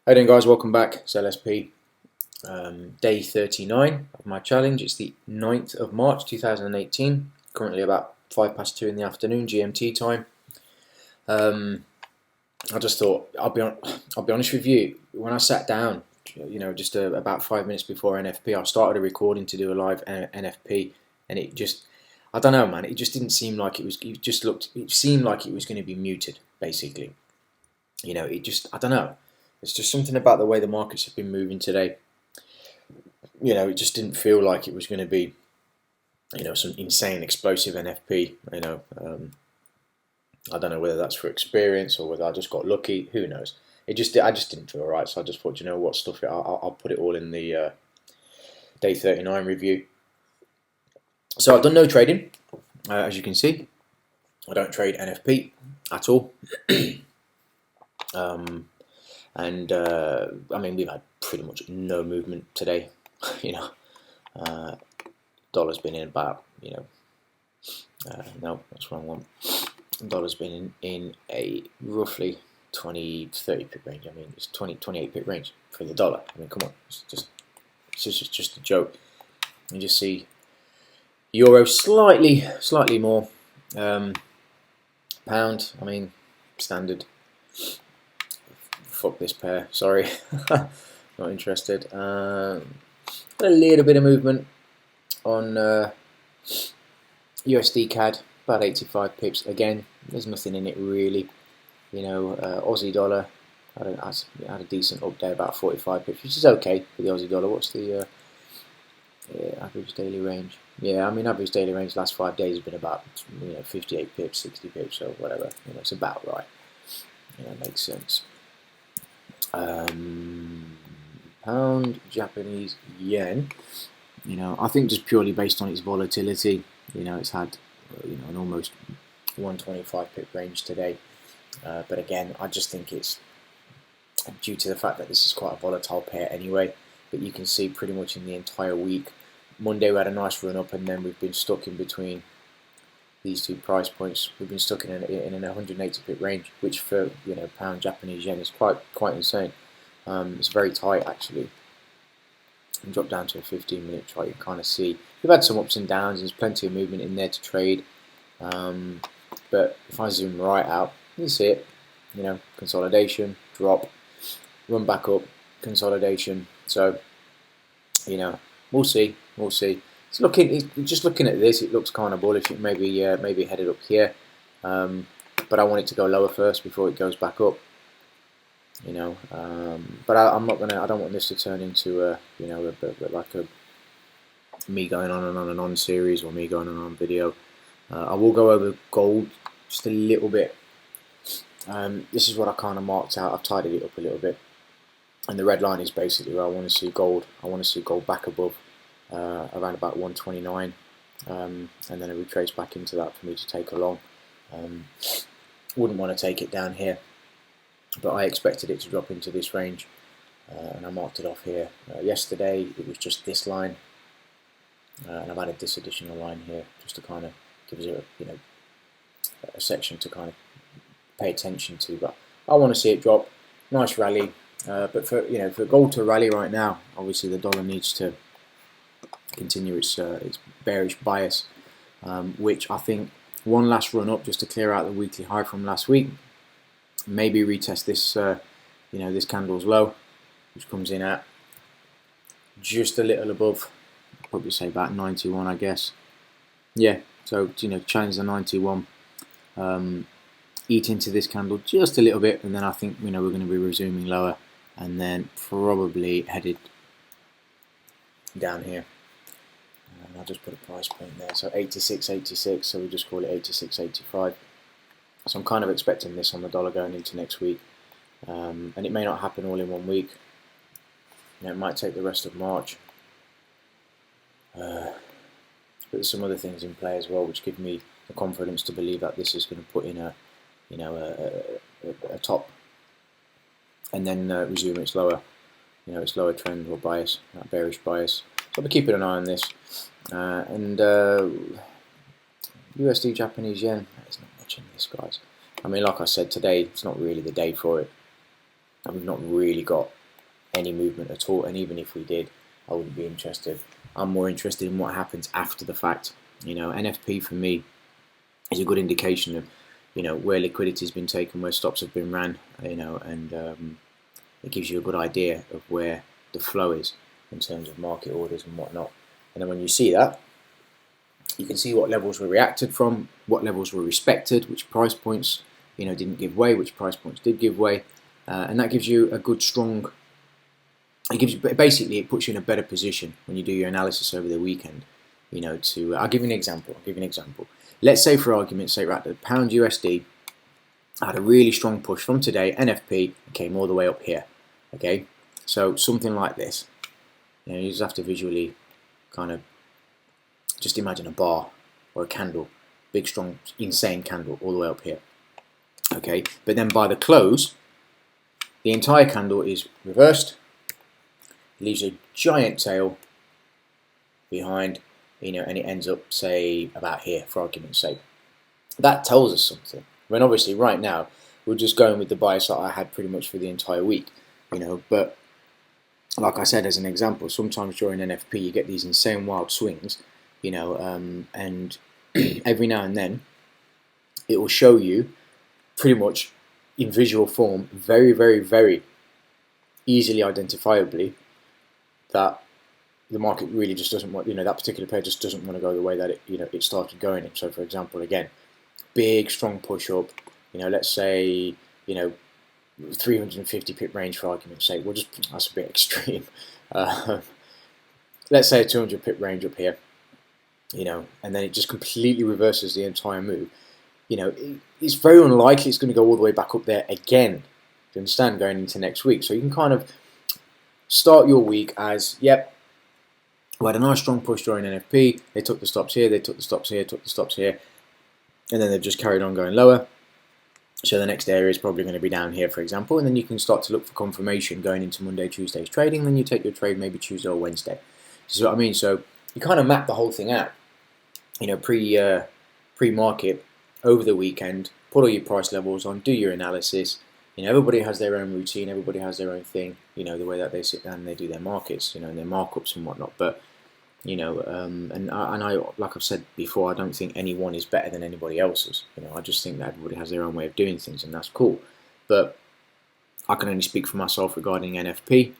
Hey then guys, welcome back. It's LSP, day 39 of my challenge. It's the 9th of March 2018, currently about 5 past 2 in the afternoon GMT time. I just thought, I'll be honest with you, when I sat down, just about 5 minutes before NFP, I started a recording to do a live NFP, and it just, I don't know man, it just didn't seem like it seemed like it was going to be muted, basically. I don't know. It's just something about the way the markets have been moving today. It just didn't feel like it was going to be, some insane explosive NFP. I don't know whether that's for experience or whether I just got lucky. Who knows? I just didn't feel right. So I just thought, you know what, stuff it. I'll put it all in the day 39 review. So I've done no trading, as you can see. I don't trade NFP at all. We've had pretty much no movement today. Dollar's been in about, no, that's the wrong one. Dollar's been in a roughly 20-30 pip range. It's 28 pip range for the dollar. Come on, it's just a joke. You just see euro slightly more. Pound, standard. Fuck this pair. Sorry, not interested. A little bit of movement on USD CAD, about 85 pips. Again, there's nothing in it really. Aussie dollar had a decent up there, about 45 pips, which is okay for the Aussie dollar. What's the average daily range? Yeah, average daily range last 5 days has been about 58 pips, 60 pips, or whatever. It's about right. Makes sense. Pound, Japanese yen. I think just purely based on its volatility, it's had an almost 125 pip range today. But again, I just think it's due to the fact that this is quite a volatile pair anyway. But you can see pretty much in the entire week, Monday we had a nice run up, and then we've been stuck in between these two price points. We've been stuck in an 180 pip range, which for pound Japanese yen is quite insane. It's very tight actually. And drop down to a 15-minute chart, you kind of see we've had some ups and downs. There's plenty of movement in there to trade, but if I zoom right out, you see it. Consolidation, drop, run back up, consolidation. So we'll see. Just looking at this, it looks kind of bullish. It maybe headed up here, but I want it to go lower first before it goes back up. But I'm not gonna. I don't want this to turn into like a me going on and on and on series, or me going on and on video. I will go over gold just a little bit. This is what I kind of marked out. I've tidied it up a little bit, and the red line is basically where I want to see gold. I want to see gold back above around about 129, and then a retrace back into that for me to take along. Wouldn't want to take it down here, but I expected it to drop into this range, and I marked it off here. Yesterday it was just this line, and I've added this additional line here just to kind of give us a section to kind of pay attention to. But I want to see it drop. Nice rally, but for gold to rally right now, obviously the dollar needs to continue its bearish bias, which I think one last run up just to clear out the weekly high from last week. Maybe retest this, this candle's low, which comes in at just a little above, I'd probably say about 91, I guess. Yeah, so challenge the 91, eat into this candle just a little bit, and then I think we're going to be resuming lower, and then probably headed down here. And I'll just put a price point there. So 86.86. So we just call it 86.85. So I'm kind of expecting this on the dollar going into next week, and it may not happen all in 1 week. It might take the rest of March. But there's some other things in play as well, which give me the confidence to believe that this is going to put in a top, and then resume its lower, its lower trend or bias, that bearish bias. So I'll be keeping an eye on this. And USD Japanese yen, there's not much in this, guys. Like I said, today it's not really the day for it. and we've not really got any movement at all. And even if we did, I wouldn't be interested. I'm more interested in what happens after the fact. NFP for me is a good indication of where liquidity has been taken, where stops have been ran, and it gives you a good idea of where the flow is in terms of market orders and whatnot. And then when you see that, you can see what levels were reacted from, what levels were respected, which price points didn't give way, which price points did give way, and that gives you a good strong. Basically, it puts you in a better position when you do your analysis over the weekend. I'll give you an example. Let's say, for argument's sake, right, the pound USD had a really strong push from today. NFP came all the way up here. Okay, so something like this. You just have to visually kind of just imagine a bar or a candle, big, strong, insane candle all the way up here. Okay, but then by the close, the entire candle is reversed, leaves a giant tail behind, and it ends up, say, about here, for argument's sake. That tells us something. When obviously right now we're just going with the bias that I had pretty much for the entire week, but like I said, as an example, sometimes during NFP you get these insane wild swings, and every now and then it will show you pretty much in visual form, very, very, very easily identifiably, that the market really just doesn't want, that particular pair just doesn't want to go the way that it started going in. So, for example, again, big strong push up, let's say 350 pip range for argument's sake. That's a bit extreme. Let's say a 200 pip range up here, and then it just completely reverses the entire move. It's very unlikely it's going to go all the way back up there again. Do you understand? Going into next week, so you can kind of start your week as, yep, we had a nice strong push during NFP. They took the stops here, they took the stops here, took the stops here, and then they've just carried on going lower. So the next area is probably going to be down here, for example, and then you can start to look for confirmation going into Monday, Tuesday's trading. Then you take your trade maybe Tuesday or Wednesday. You see what I mean? So you kind of map the whole thing out, pre-market, over the weekend, put all your price levels on, do your analysis. Everybody has their own routine, everybody has their own thing, the way that they sit down and they do their markets, and their markups and whatnot. But, and I, like I've said before, I don't think anyone is better than anybody else's. I just think that everybody has their own way of doing things, and that's cool. But I can only speak for myself regarding NFP.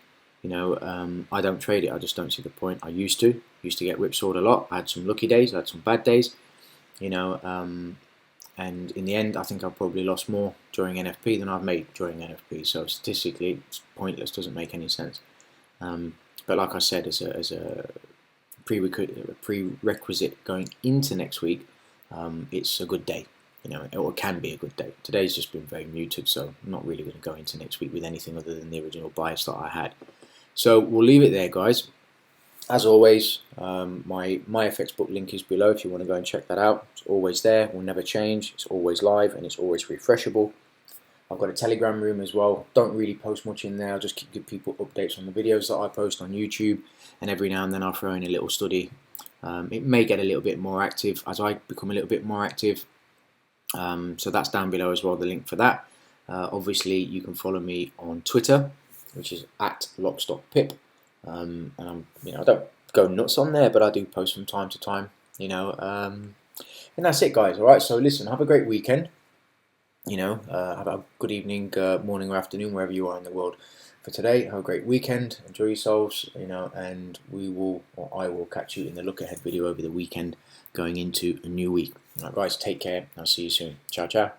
I don't trade it, I just don't see the point. I used to get whipsawed a lot. I had some lucky days, I had some bad days, and in the end, I think I've probably lost more during NFP than I've made during NFP. So statistically, it's pointless, doesn't make any sense. But like I said, as a prerequisite going into next week, it's a good day. It can be a good day. Today's just been very muted, so I'm not really going to go into next week with anything other than the original bias that I had. So we'll leave it there, guys. As always, my FX book link is below if you want to go and check that out. It's always there, will never change, it's always live, and it's always refreshable. I've got a Telegram room as well. Don't really post much in there, I'll just give people updates on the videos that I post on YouTube, and every now and then I'll throw in a little study. It may get a little bit more active as I become a little bit more active. So that's down below as well, the link for that. Obviously, you can follow me on Twitter, which is @LockstockPip. And I don't go nuts on there, but I do post from time to time, and that's it, guys. All right, so listen, have a great weekend, have a good evening, morning or afternoon, wherever you are in the world for today. Have a great weekend, enjoy yourselves, and I will catch you in the look ahead video over the weekend going into a new week. All right, guys, take care, I'll see you soon. Ciao, ciao.